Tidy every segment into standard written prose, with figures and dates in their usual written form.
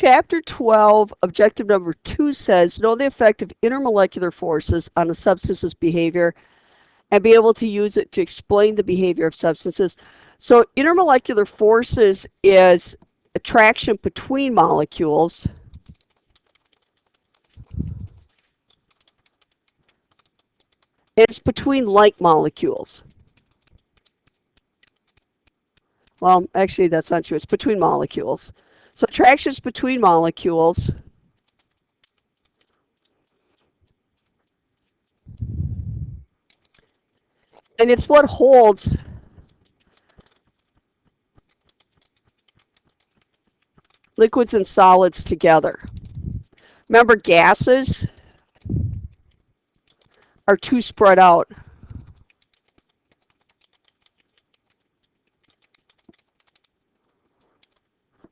Chapter 12, objective number 2 says, know the effect of intermolecular forces on a substance's behavior and be able to use it to explain the behavior of substances. So intermolecular forces is attraction between molecules. It's between like molecules. Well, actually, that's not true. It's between molecules. So attraction is between molecules. And it's what holds liquids and solids together. Remember, gases are too spread out.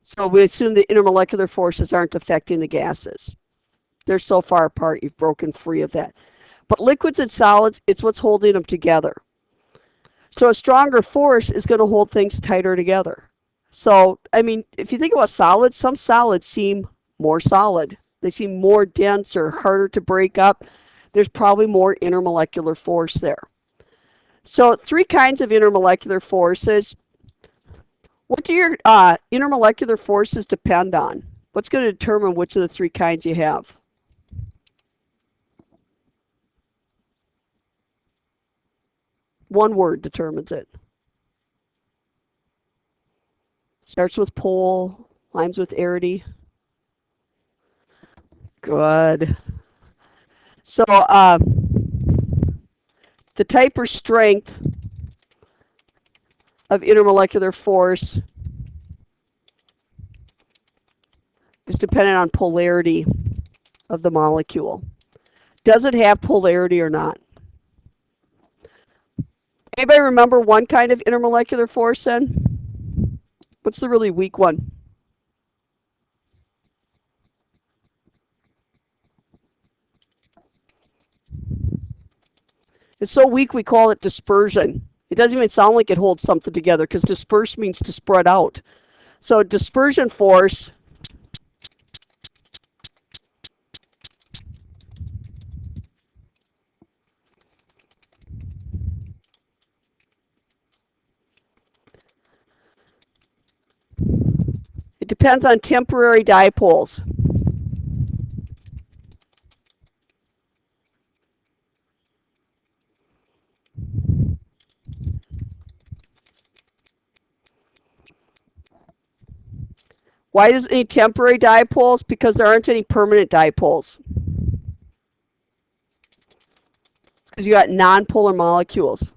So we assume the intermolecular forces aren't affecting the gases. They're so far apart, you've broken free of that. But liquids and solids, it's what's holding them together. So a stronger force is going to hold things tighter together. So, I mean, if you think about solids, some solids seem more solid. They seem more dense or harder to break up. There's probably more intermolecular force there. So 3 kinds of intermolecular forces. What do your intermolecular forces depend on? What's going to determine which of the 3 kinds you have? One word determines it. Starts with pole, rhymes with arity. Good. So the type or strength of intermolecular force is dependent on polarity of the molecule. Does it have polarity or not? Anybody remember one kind of intermolecular force then? What's the really weak one? It's so weak we call it dispersion. It doesn't even sound like it holds something together because disperse means to spread out. So dispersion force it depends on temporary dipoles. Why does it need temporary dipoles? Because there aren't any permanent dipoles. It's because you got nonpolar molecules.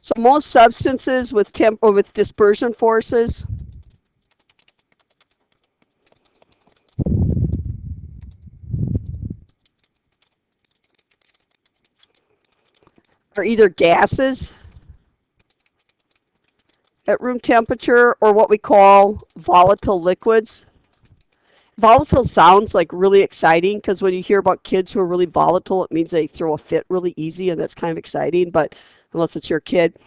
So most substances with dispersion forces are either gases at room temperature or what we call volatile liquids. Volatile sounds like really exciting because when you hear about kids who are really volatile, it means they throw a fit really easy, and that's kind of exciting, but unless it's your kid.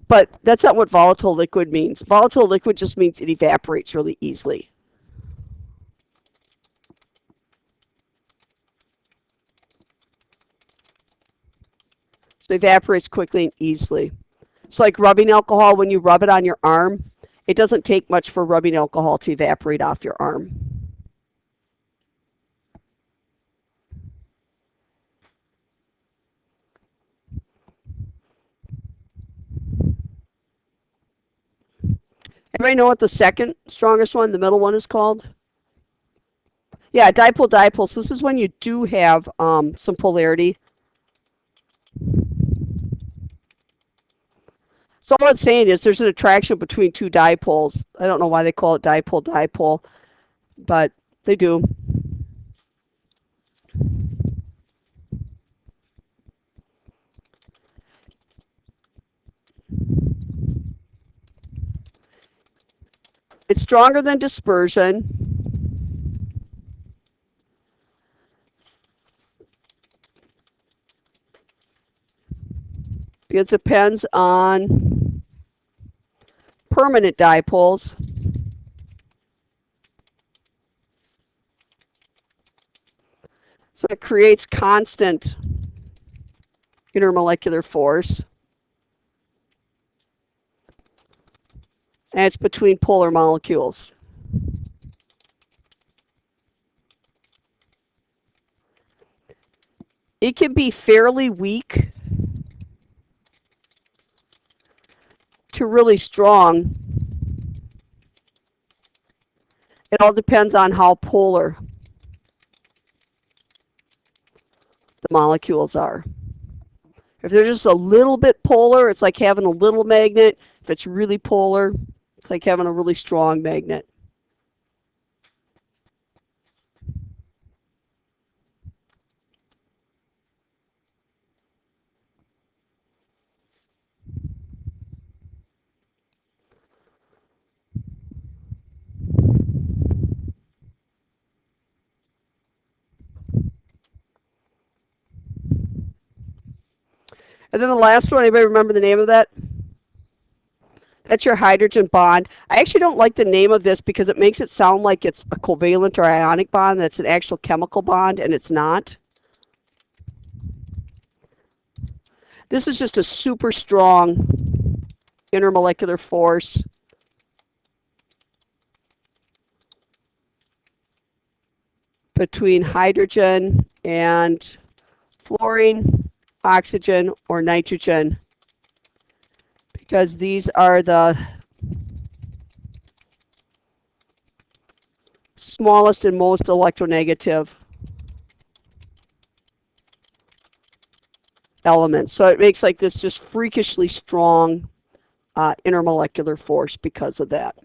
But that's not what volatile liquid means. Volatile liquid just means it evaporates really easily. So it evaporates quickly and easily. So like rubbing alcohol, when you rub it on your arm, it doesn't take much for rubbing alcohol to evaporate off your arm. Everybody know what the second strongest one, the middle one, is called? Yeah, dipole-dipole. So this is when you do have some polarity. So all it's saying is there's an attraction between 2 dipoles. I don't know why they call it dipole-dipole, but they do. It's stronger than dispersion. It depends on permanent dipoles. So it creates constant intermolecular force. And it's between polar molecules. It can be fairly weak to really strong. It all depends on how polar the molecules are. If they're just a little bit polar, it's like having a little magnet. If it's really polar, it's like having a really strong magnet. And then the last one, anybody remember the name of that? That's your hydrogen bond. I actually don't like the name of this because it makes it sound like it's a covalent or ionic bond. That's an actual chemical bond, and it's not. This is just a super strong intermolecular force. Between hydrogen and fluorine, oxygen, or nitrogen, because these are the smallest and most electronegative elements. So it makes like this just freakishly strong intermolecular force because of that.